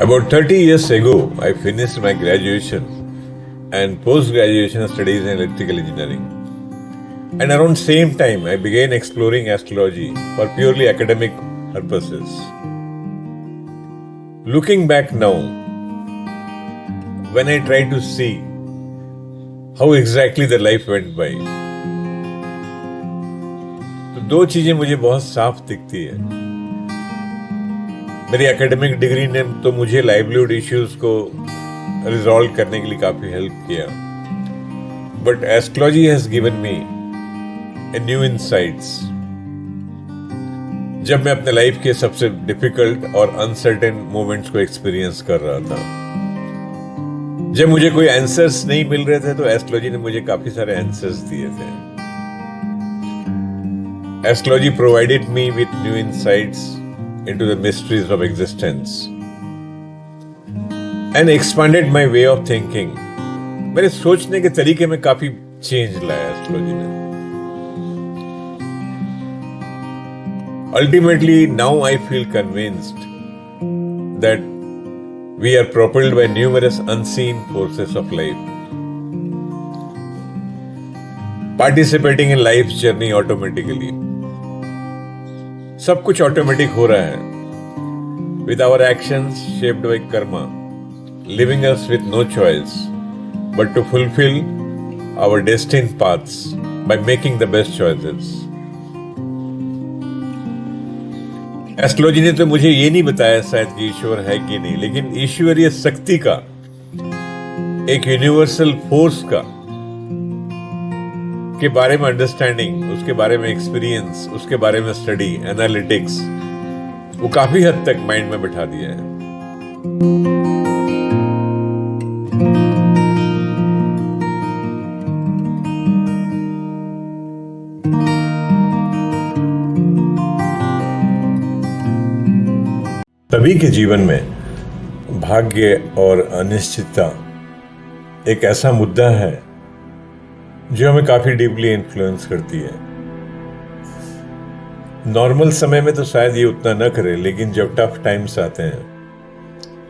About 30 years ago, I finished my graduation and post-graduation studies in electrical engineering. And around same time, I began exploring astrology for purely academic purposes. Looking back now, when I try to see how exactly the life went by, तो दो चीजें मुझे बहुत साफ दिखती है. मेरी academic degree ने तो मुझे लाइवलीहुड इश्यूज को रिजॉल्व करने के लिए काफी हेल्प किया, but astrology has given me a new insights. जब मैं अपने लाइफ के सबसे डिफिकल्ट और अनसर्टेन मोमेंट्स को एक्सपीरियंस कर रहा था, जब मुझे कोई आंसर्स नहीं मिल रहे थे, तो एस्ट्रोलॉजी ने मुझे काफी सारे आंसर्स दिए थे. Astrology provided me with new insights into the mysteries of existence and expanded my way of thinking. मेरे सोचने के तरीके में काफी चेंज लाया एस्ट्रोलॉजी ने. Ultimately, now I feel convinced that we are propelled by numerous unseen forces of life, participating in life's journey automatically. सब कुछ ऑटोमेटिक हो रहा है, with our actions shaped by karma, leaving us with no choice but to fulfill our destined paths by making the best choices. Astrology ने तो मुझे ये नहीं बताया शायद कि ईश्वर है कि नहीं, लेकिन ईश्वरीय शक्ति का, एक यूनिवर्सल फोर्स का के बारे में अंडरस्टैंडिंग, उसके बारे में एक्सपीरियंस, उसके बारे में स्टडी, एनालिटिक्स, वो काफी हद तक माइंड में बिठा दिया है. सभी के जीवन में भाग्य और अनिश्चितता एक ऐसा मुद्दा है जो हमें काफी डीपली इन्फ्लुएंस करती है. नॉर्मल समय में तो शायद ये उतना न करे, लेकिन जब टफ टाइम्स आते हैं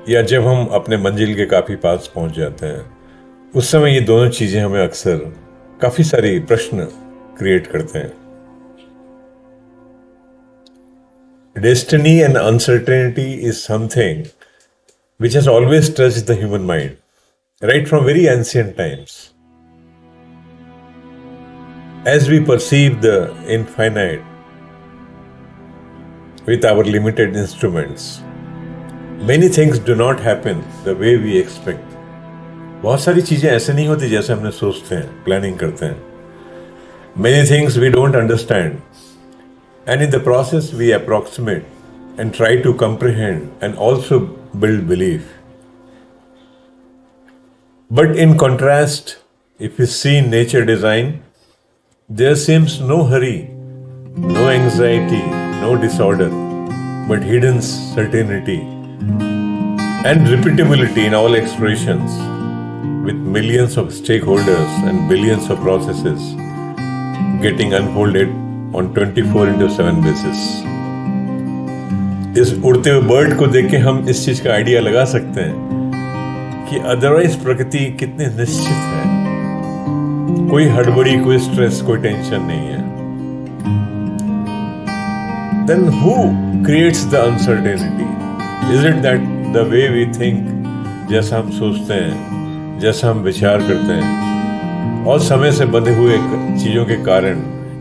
या जब हम अपने मंजिल के काफी पास पहुंच जाते हैं, उस समय ये दोनों चीजें हमें अक्सर काफी सारी प्रश्न क्रिएट करते हैं. Destiny and uncertainty is something which has always touched the human mind, right from very ancient times. As we perceive the infinite with our limited instruments, many things do not happen the way we expect. बहुत सारी चीजें ऐसे नहीं होती जैसे हमने सोचते हैं, प्लानिंग करते हैं. Many things we don't understand, and in the process we approximate and try to comprehend and also build belief. But in contrast, if we see nature design, there seems no hurry, no anxiety, no disorder, but hidden certainty and repeatability in all expressions, with millions of stakeholders and billions of processes getting unfolded on 24/7 basis. इस उड़ते हुए bird को देख के हम इस चीज का आइडिया लगा सकते हैं कि अदरवाइज प्रकृति कितनी निश्चित है. कोई हड़बड़ी, कोई स्ट्रेस, कोई टेंशन नहीं है. Then who creates the uncertainty? Is it that the way we think, जैसा हम सोचते हैं, जैसा हम विचार करते हैं, और समय से बंधे हुए चीजों के कारण,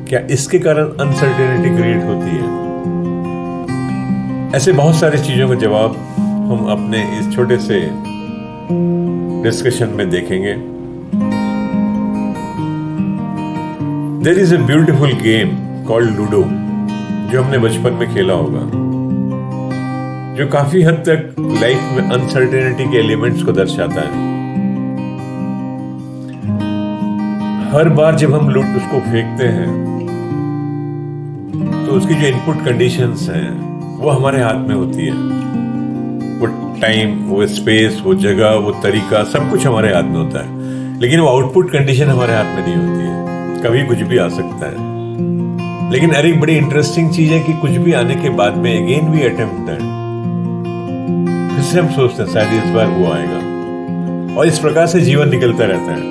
क्या इसके कारण अनसर्टेनिटी क्रिएट होती है? ऐसे बहुत सारी चीजों का जवाब हम अपने इस छोटे से डिस्कशन में देखेंगे. There is a beautiful game called Ludo, जो हमने बचपन में खेला होगा, जो काफी हद तक लाइफ में अनसर्टेनिटी के एलिमेंट्स को दर्शाता है. हर बार जब हम लूट उसको फेंकते हैं, तो उसकी जो इनपुट कंडीशंस हैं वो हमारे हाथ में होती है. वो टाइम, वो स्पेस, वो जगह, वो तरीका, सब कुछ हमारे हाथ में होता है, लेकिन वो आउटपुट कंडीशन हमारे हाथ में नहीं होती है. कभी कुछ भी आ सकता है. लेकिन अरे बड़ी इंटरेस्टिंग चीज है कि कुछ भी आने के बाद में अगेन वी अटेम्प्ट दैट, फिर से हम सोचते हैं शायद इस बार वो आएगा, और इस प्रकार से जीवन निकलता रहता है।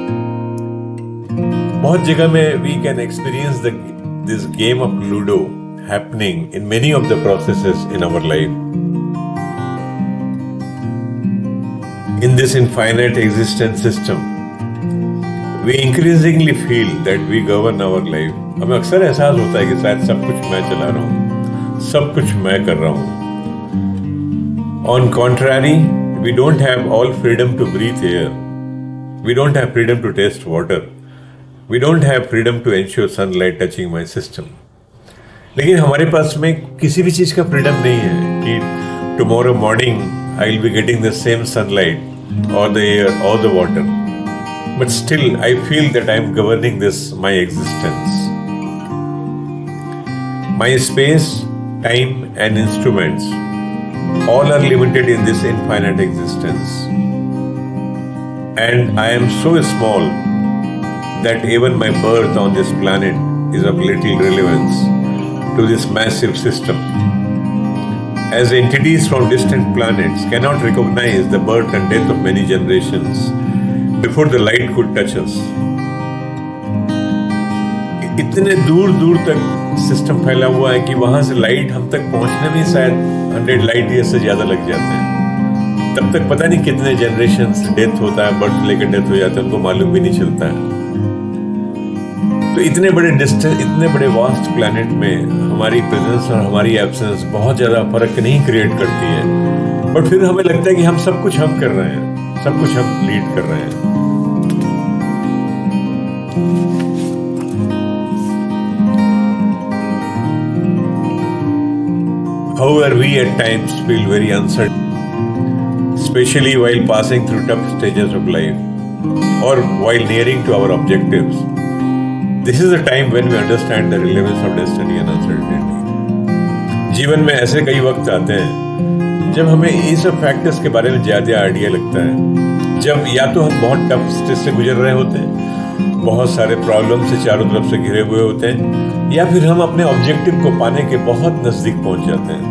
बहुत जगह में we can experience this game of ludo happening in many of the processes in our life. In this infinite existence system we increasingly feel that we govern our life. हमें अक्सर एहसास होता है कि शायद सब कुछ मैं चला रहा हूँ, सब कुछ मैं कर रहा हूँ। On contrary, we don't have all freedom to breathe air. We don't have freedom to taste water. We don't have freedom to ensure sunlight touching my system. लेकिन हमारे पास में किसी भी चीज़ का फ्रीडम नहीं है कि tomorrow morning I will be getting the same sunlight or the air or the water. But still, I feel that I am governing my existence. My space, time, and instruments all are limited in this infinite existence. And I am so small that even my birth on this planet is of little relevance to this massive system. As entities from distant planets cannot recognize the birth and death of many generations before the light could touch us. इतने दूर दूर तक system फैला हुआ है कि वहां से लाइट हम तक पहुंचने में शायद 100 लाइट ईयर से ज्यादा लग जाते हैं। तब तक पता नहीं कितने जनरेशंस डेथ होता है, बर्थ लेकर डेथ हो जाता है, उनको मालूम भी नहीं चलता है। तो इतने बड़े डिस्टेंस, इतने बड़े वास्ट प्लैनेट में हमारी प्रेजेंस और हमारी एब्सेंस बहुत ज्यादा फर्क नहीं क्रिएट करती है, बट फिर हमें लगता है कि हम सब कुछ हम कर रहे हैं, सब कुछ हम लीड कर रहे हैं। However, we at times feel very uncertain, especially while passing through tough stages of life or while nearing to our objectives. This is a time when we understand the relevance of destiny and uncertainty. जीवन में ऐसे कई वक्त आते हैं जब हमें ये सब फैक्टर्स के बारे में ज़्यादा आइडिया लगता है, जब या तो हम बहुत टफ स्टेज से गुजर रहे होते हैं, बहुत सारे प्रॉब्लम से चारों तरफ से घिरे हुए होते हैं, या फिर हम अपने ऑब्जेक्टिव को पाने के बहुत नज़दीक पहुंच जाते हैं,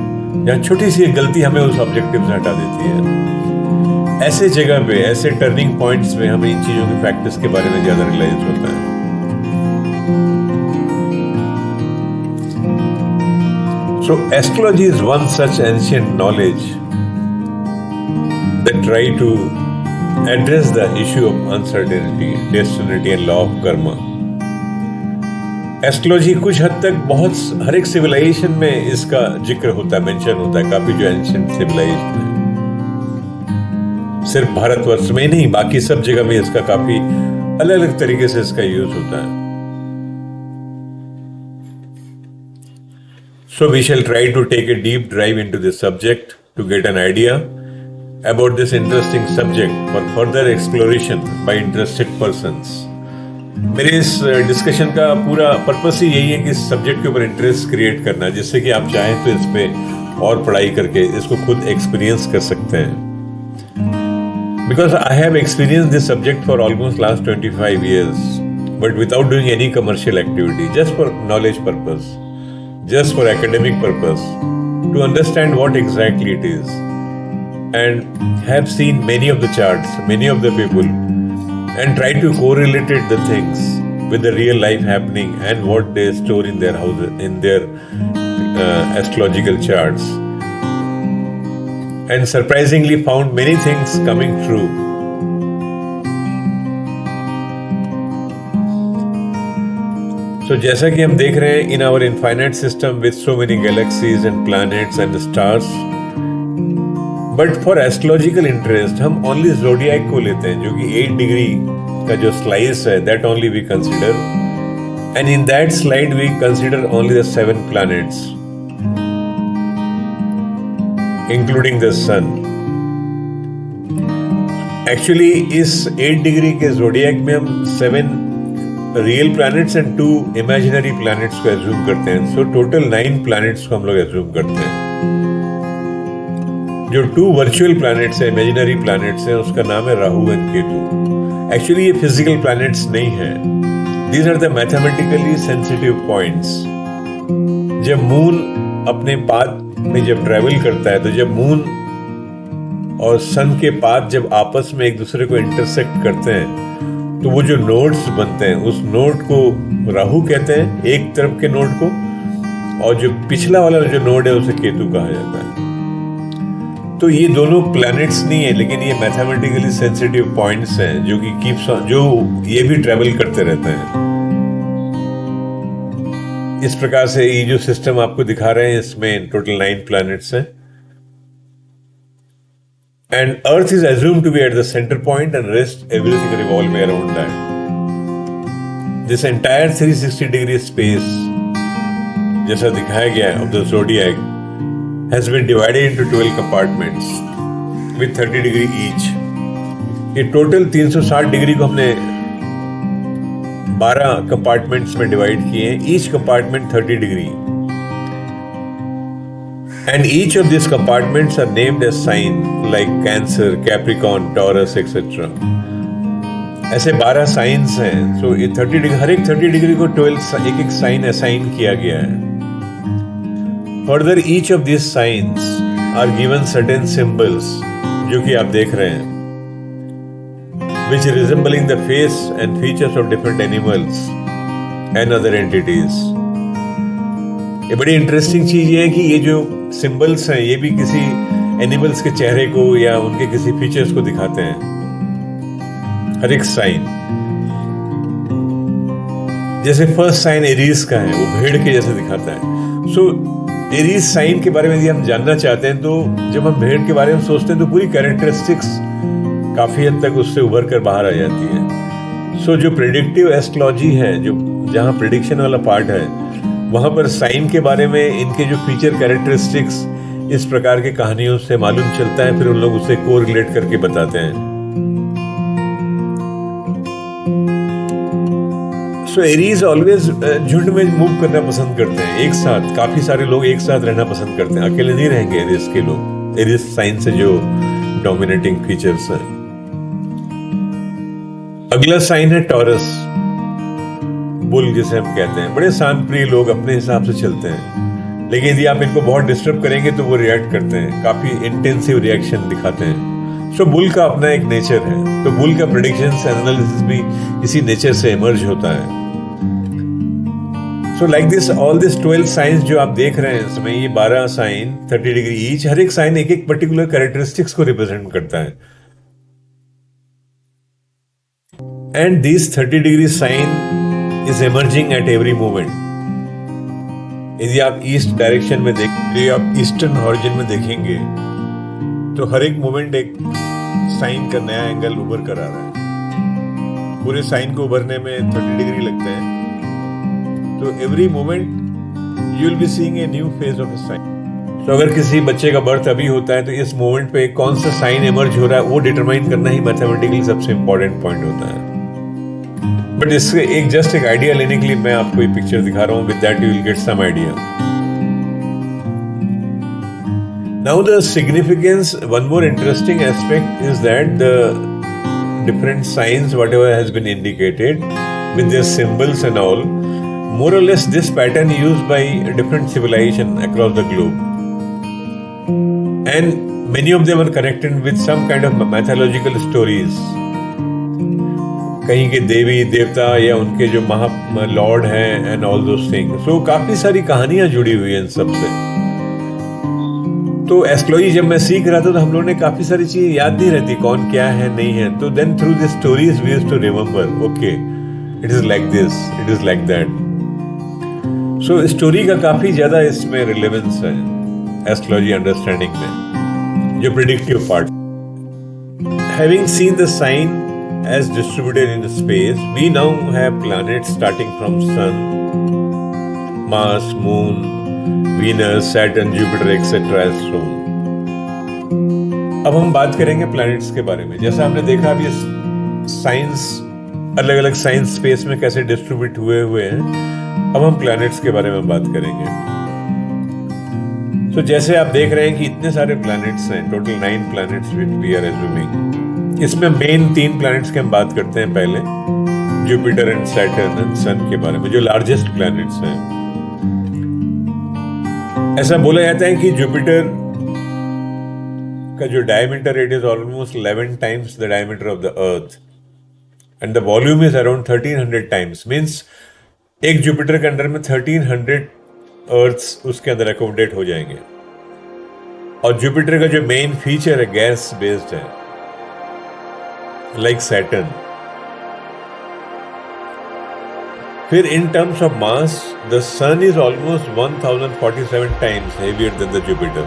या छोटी सी गलती हमें उस ऑब्जेक्टिव से हटा देती है। ऐसे जगह पे, ऐसे टर्निंग पॉइंट्स में हमें इन चीज़ों के फैक्टर्स के बारे में ज़्यादा रियलाइज होता है। So astrology is one such ancient knowledge that try to address the issue of uncertainty, destiny and law of karma. Astrology कुछ हद तक बहुत हर एक सिविलाइजेशन में इसका जिक्र होता है, मेंशन होता है, काफी जो एंशिएंट सिविलाइजेशन है। सिर्फ भारतवर्ष में ही नहीं, बाकी सब जगह में इसका काफी अलग अलग तरीके से इसका यूज होता है। So we shall try to take a deep dive into this subject to get an idea about this interesting subject for further exploration by interested persons. मेरे इस डिस्कशन का पूरा पर्पस ही यही है कि इस सब्जेक्ट के ऊपर इंटरेस्ट क्रिएट करना, जिससे कि आप चाहें तो इस पे और पढ़ाई करके इसको खुद एक्सपीरियंस कर सकते हैं। Because I have experienced this subject for almost last 25 years, but without doing any commercial activity, just for knowledge purpose. Just for academic purpose, to understand what exactly it is, and have seen many of the charts, many of the people, and try to correlate the things with the real life happening and what they store in their houses, in their astrological charts, and surprisingly found many things coming true. So जैसा कि हम देख रहे हैं in our infinite system with so many galaxies and planets and stars, but for astrological interest हम only zodiac को लेते हैं, जो कि 8 डिग्री का जो स्लाइस है, that only we consider, and in that slide we consider only the 7 planets, including the sun. Actually इस 8 डिग्री के zodiac में हम 7 real planets and 2 imaginary planets को एज्यूम करते हैं। सो टोटल 9 प्लैनेट्स को हम लोग एज्यूम करते हैं। जो 2 वर्चुअल प्लैनेट्स हैं, इमेजिनरी प्लैनेट्स हैं, उसका नाम है राहु एंड केतु। एक्चुअली ये फिजिकल प्लैनेट्स नहीं है, these are the mathematically sensitive points. जब मून अपने पाथ में जब ट्रेवल करता है, तो जब मून और सन के पाथ जब आपस में एक दूसरे को इंटरसेक्ट करते हैं तो वो जो नोड्स बनते हैं उस नोड को राहु कहते हैं, एक तरफ के नोड को, और जो पिछला वाला जो नोड है उसे केतु कहा जाता है। तो ये दोनों प्लैनेट्स नहीं है, लेकिन ये मैथमेटिकली सेंसिटिव पॉइंट्स हैं जो कि जो ये भी ट्रेवल करते रहते हैं। इस प्रकार से ये जो सिस्टम आपको दिखा रहे हैं इसमें टोटल 9 प्लैनेट्स हैं, and earth is assumed to be at the center point and rest everything revolve around that. This entire 360 degree space जैसा दिखाया गया है of the zodiac has been divided into 12 compartments with 30 degree each. ये total 360 degree को हमने 12 compartments में divide किए हैं, each compartment 30 degree, and each of these compartments are named as sign like Cancer, Capricorn, Taurus, etc. ऐसे 12 science हैं। सो ये 30 degree, हर एक 30 डिग्री को 12 एक एक साइन असाइन किया गया है। Further each of this science are given certain symbols जो कि आप देख रहे हैं, which resembling the face and features of different animals and other entities. ये बड़ी इंटरेस्टिंग चीज ये है कि ये जो सिंबल्स हैं ये भी किसी एनिमल्स के चेहरे को या उनके किसी फीचर्स को दिखाते हैं, हर एक साइन। जैसे फर्स्ट साइन एरीज का है, वो भेड़ के जैसे दिखाता है। सो एरीज साइन के बारे में यदि हम जानना चाहते हैं तो जब हम भेड़ के बारे में सोचते हैं तो पूरी कैरेक्टरिस्टिक्स काफी हद तक उससे उभर कर बाहर आ जाती है। सो जो प्रेडिक्टिव एस्ट्रोलॉजी है, जो जहाँ प्रेडिक्शन वाला पार्ट है, वहां पर साइन के बारे में इनके जो फीचर कैरेक्टरिस्टिक्स इस प्रकार की कहानियों से मालूम चलता है, फिर उन लोग उसे कोरिलेट करके बताते हैं। सो एरीज ऑलवेज झुंड में मूव करना पसंद करते हैं, एक साथ, काफी सारे लोग एक साथ रहना पसंद करते हैं, अकेले नहीं रहेंगे एरीज के लोग। एरीज साइन से जो डोमिनेटिंग फीचर्स हैं। अगला साइन है टॉरस, बुल जिसे हम कहते हैं। बड़े शांत प्रिय लोग, अपने हिसाब से चलते हैं, लेकिन यदि आप इनको बहुत डिस्टर्ब करेंगे तो वो रिएक्ट करते हैं, काफी इंटेंसिव रिएक्शन दिखाते हैं। सो बुल का अपना एक नेचर है, तो बुल का प्रेडिक्शंस एनालिसिस भी इसी नेचर से इमर्ज होता है। So like this all this 12 science जो आप देख रहे हैं इसमें, ये 12 साइन 30 डिग्री ईच, हर एक साइन एक एक पर्टिकुलर कैरेक्टरिस्टिक्स को रिप्रेजेंट करता है। And this 30 degree sine is emerging at every moment. यदि आप ईस्ट डायरेक्शन में यदि आप ईस्टर्न हॉरिजन में देखेंगे तो हर एक मोमेंट एक साइन का नया एंगल उभर कर आ रहा है। पूरे साइन को उभरने में 30 डिग्री लगता है, तो every moment you will be seeing a new phase of a sign. तो अगर किसी बच्चे का बर्थ अभी होता है तो इस मोमेंट पे कौन सा साइन इमर्ज हो रहा है वो डिटरमाइन करना ही मैथमेटिकली सबसे इंपॉर्टेंट पॉइंट होता है। बट इससे जस्ट एक आइडिया लेने के लिए मैं आपको ये पिक्चर दिखा रहा हूं, with that you will get some idea. Now the significance, one more interesting aspect is that the different science whatever has been indicated with their symbols and all, more or less this pattern used by different civilization across the globe, and many of them are connected with some kind of mythological stories. कहीं के देवी देवता या उनके जो महा Lord हैं and all those things. सो काफी सारी कहानियां जुड़ी हुई हैं इन सबसे। तो एस्ट्रोलॉजी जब मैं सीख रहा था तो हम लोगों ने काफी सारी चीजें याद नहीं रहती, कौन क्या है नहीं है, तो then through this stories we used to remember, okay it is like this, it is like that. So story का काफी ज्यादा इसमें रिलेवेंस है एस्ट्रोलॉजी अंडरस्टैंडिंग में, जो predictive part. Having seen the sign as distributed in space, we now have planets starting from Sun, Mars, Moon, Venus, Saturn, Jupiter, etc. as shown. अब हम बात करेंगे प्लैनेट्स के बारे में। जैसा हमने देखा अभी साइंस, अलग अलग साइंस स्पेस में कैसे डिस्ट्रीब्यूट हुए हैं, अब हम प्लैनेट्स के बारे में बात करेंगे। तो जैसे आप देख रहे हैं कि इतने सारे प्लैनेट्स हैं, total 9 planets which we are assuming. इसमें मेन 3 प्लैनेट्स की हम बात करते हैं पहले, Jupiter and Saturn and sun के बारे में, जो लार्जेस्ट प्लैनेट्स हैं। ऐसा बोला जाता है कि जुपिटर का जो diameter it is almost 11 times the diameter of the earth and the volume is around 1300 times, means एक जुपिटर के अंदर में 1300 अर्थ्स उसके अंदर अकोमोडेट हो जाएंगे। और जुपिटर का जो मेन फीचर है गैस बेस्ड है, लाइक सैटर्न। फिर in terms of mass the sun is almost 1047 times heavier than the Jupiter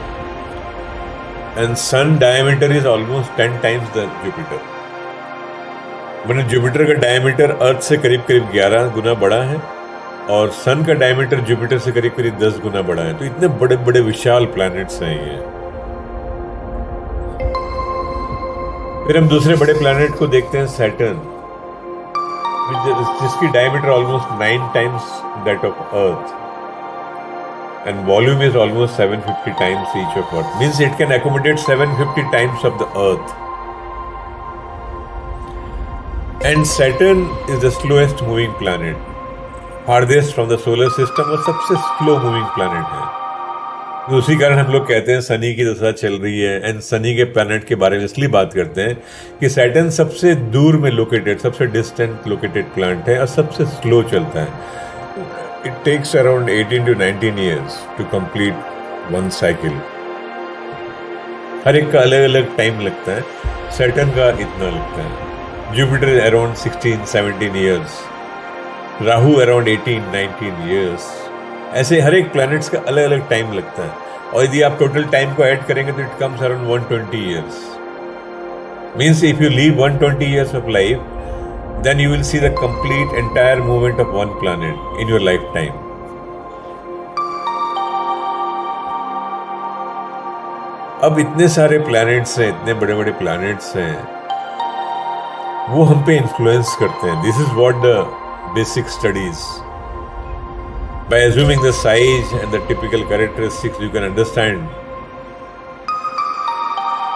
and sun diameter is almost 10 times the Jupiter. मतलब जुपिटर का डायमीटर अर्थ से करीब करीब 11 गुना बड़ा है और सन का डायमीटर जुपिटर से करीब करीब 10 गुना बड़ा है। तो इतने बड़े बड़े विशाल प्लैनेट्स हैं ये। फिर हम दूसरे बड़े प्लैनेट को देखते हैं, सैटर्न, जिसकी diameter almost 9 times that of earth and volume is almost 750 times each of earth, means it can accommodate 750 times of the earth. And Saturn is the slowest moving planet, farthest from the solar system और सबसे slow moving planet है। तो उसी कारण हम लोग कहते हैं सनी की दशा चल रही है। एंड सनी के प्लैनेट के बारे में इसलिए बात करते हैं कि सैटर्न सबसे दूर में लोकेटेड, सबसे डिस्टेंट लोकेटेड प्लैनेट है और सबसे स्लो चलता है। It takes around 18 to 19 years to complete one cycle. हर एक का अलग अलग टाइम लगता है, सैटर्न का इतना लगता है। Jupiter around 16-17 years, Rahu around 18-19 years। ऐसे हर एक प्लैनेट्स का अलग अलग टाइम लगता है और यदि आप टोटल टाइम को ऐड करेंगे तो it comes around 120 years। Means if you live 120 years of life then you will see the complete entire movement of one planet in your life time. अब इतने सारे प्लैनेट्स हैं, इतने बड़े बड़े प्लैनेट्स हैं, वो हम पे इन्फ्लुएंस करते हैं। This is what the basic studies, by assuming the size and the typical characteristics you can understand।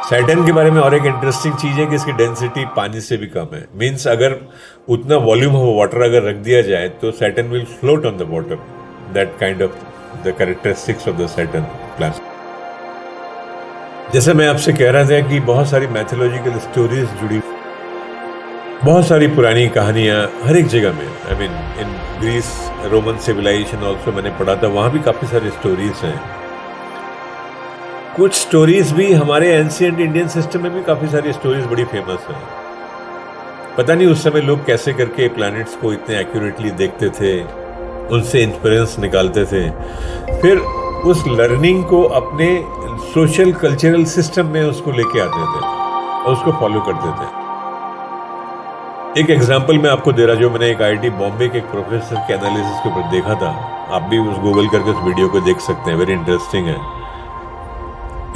Saturn के बारे में और एक इंटरेस्टिंग चीज है कि इसकी डेंसिटी पानी से भी कम है। मींस अगर उतना वॉल्यूम हो वाटर अगर रख दिया जाए तो Saturn will float on the water. That kind of the characteristics of the Saturn planet. जैसे मैं आपसे कह रहा था कि बहुत सारी मैथोलॉजिकल स्टोरीज जुड़ी, बहुत सारी पुरानी कहानियां हर एक जगह में। I mean in Greece Roman civilisation also मैंने पढ़ा था, वहां भी काफी सारी स्टोरीज हैं। कुछ स्टोरीज भी हमारे एंशिएंट इंडियन सिस्टम में भी काफी सारी स्टोरीज बड़ी फेमस हैं। पता नहीं उस समय लोग कैसे करके प्लैनेट्स को इतने एक्यूरेटली देखते थे, उनसे इंस्पिरेंस निकालते थे, फिर उस लर्निंग को अपने सोशल कल्चरल सिस्टम में उसको लेके आते थे और उसको फॉलो करते थे। एक एग्जाम्पल मैं आपको दे रहा, जो मैंने एक आईआईटी बॉम्बे के एक प्रोफेसर के एनालिसिस के ऊपर देखा था। आप भी उस गूगल करके उस वीडियो को देख सकते हैं, वेरी इंटरेस्टिंग है।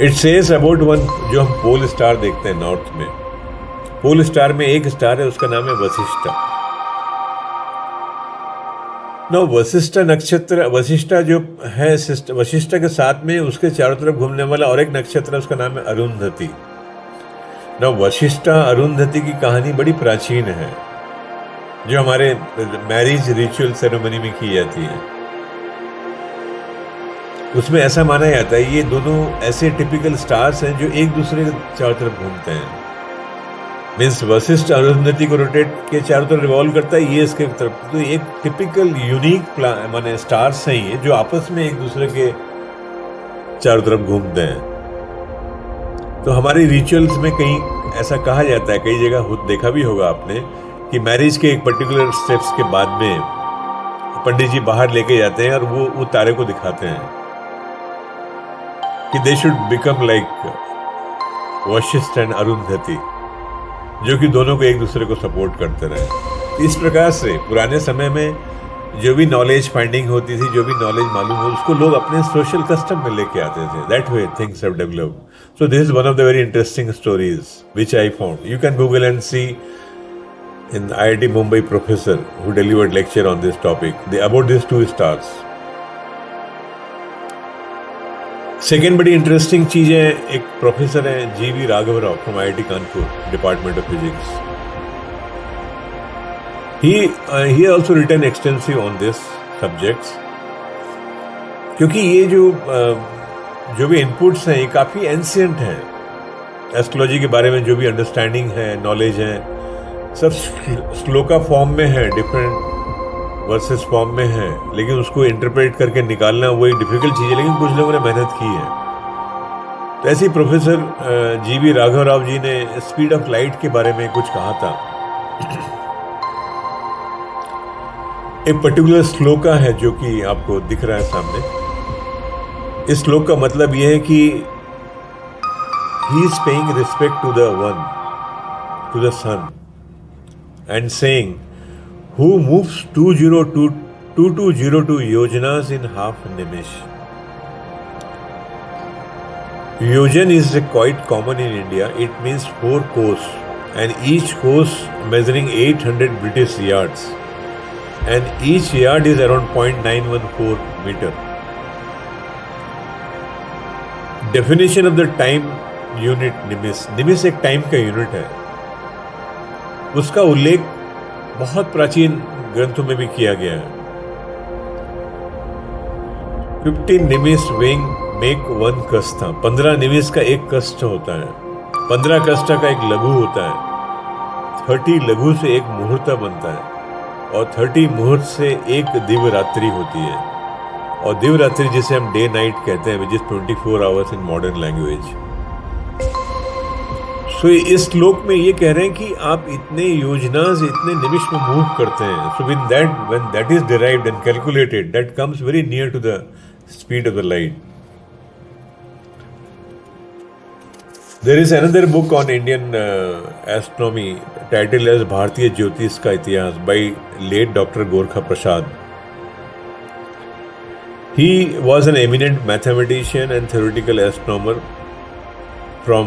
इट सेज अबाउट वन, जो हम पोल स्टार देखते हैं नॉर्थ में, पोल स्टार में एक स्टार है, उसका नाम है वशिष्ठा। नो वशिष्ठा नक्षत्र, वशिष्ठा जो है वशिष्ठा के साथ में उसके चारों तरफ घूमने वाला और एक नक्षत्र है, उसका नाम है अरुंधति। ना वशिष्ठा अरुंधति की कहानी बड़ी प्राचीन है, जो हमारे मैरिज रिचुअल सेरेमनी में की जाती है। उसमें ऐसा माना जाता है ये दोनों ऐसे टिपिकल स्टार्स हैं जो एक दूसरे के चारों तरफ घूमते हैं। मीन्स वशिष्ठ अरुंधति को रोटेट के चारों तरफ रिवॉल्व करता है, ये इसके तरफ। तो एक टिपिकल यूनिक माने स्टार्स हैं ये, जो आपस में एक दूसरे के चारों तरफ घूमते हैं। तो हमारी रिचुअल्स में कहीं ऐसा कहा जाता है, कई जगह देखा भी होगा आपने, कि मैरिज के एक पर्टिकुलर स्टेप्स के बाद में पंडित जी बाहर लेके जाते हैं और वो तारे को दिखाते हैं कि they should become like Vashishtha and Arundhati, जो कि दोनों को एक दूसरे को सपोर्ट करते रहे। इस प्रकार से पुराने समय में जो भी नॉलेज फाइंडिंग होती थी, जो भी नॉलेज मालूम हो, उसको लोग अपने सोशल कस्टम में लेके आते थे। That way things have developed. So this is one of the very interesting stories which I found. You can google and see in IIT Mumbai professor who delivered lecture on this topic about these two stars. Second बड़ी interesting चीज है, एक professor है GV राघवराव from IIT Kanpur, department of physics. He also written extensive on this subjects, क्योंकि ये जो भी इनपुट्स हैं ये काफी एंशिएंट हैं। एस्ट्रोलॉजी के बारे में जो भी अंडरस्टैंडिंग है, नॉलेज है, सब श्लोका फॉर्म में है, डिफरेंट वर्सेस फॉर्म में है, लेकिन उसको इंटरप्रेट करके निकालना वो एक डिफिकल्ट चीज़ है, लेकिन कुछ लोगों ने मेहनत की है। तो ऐसे ही प्रोफेसर जी.वी. राघव राव जी ने स्पीड ऑफ लाइट के बारे में कुछ कहा था। एक पर्टिकुलर श्लोका है जो कि आपको दिख रहा है सामने। इस श्लोक का मतलब यह है कि he is paying respect to the one, to the sun, and saying, who moves 2202 yojanas in half nimish. Yojan is quite common in India. It means 4 kos, and each kos measuring 800 British yards, and each yard is around 0.914 meter. Definition of the time unit निमिस एक time का unit है। उसका उल्लेख बहुत प्राचीन ग्रंथों में भी किया गया है। 15 निमिष वेइंग मेक 1 कस्था। 15 निमिष का एक कष्ट होता है, 15 कष्ट का एक लघु होता है, 30 लघु से एक मुहूर्त बनता है, और 30 मुहूर्त से एक दिव्य रात्रि होती है, और दिव्य रात्रि जिसे हम डे नाइट कहते हैं, which is 24 hours in modern language. तो इस श्लोक में ये कह रहे हैं कि आप इतने योजना से इतने निमिष में मूव करते हैं। So with that, when that is derived and calculated, that comes very near to the speed of the light. There is another book on Indian astronomy title as Bharatiya Jyotish ka Itihas by late doctor Gorakha Prasad. He was an eminent mathematician and theoretical astronomer from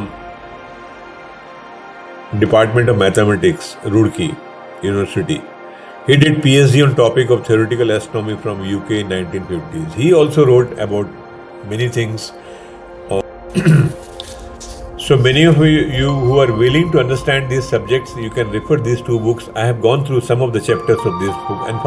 Department of Mathematics, Roorkee University. He did PhD on topic of theoretical astronomy from UK in 1950s. He also wrote about many things. So many of you who are willing to understand these subjects, you can refer these 2 books. I have gone through some of the chapters of this book and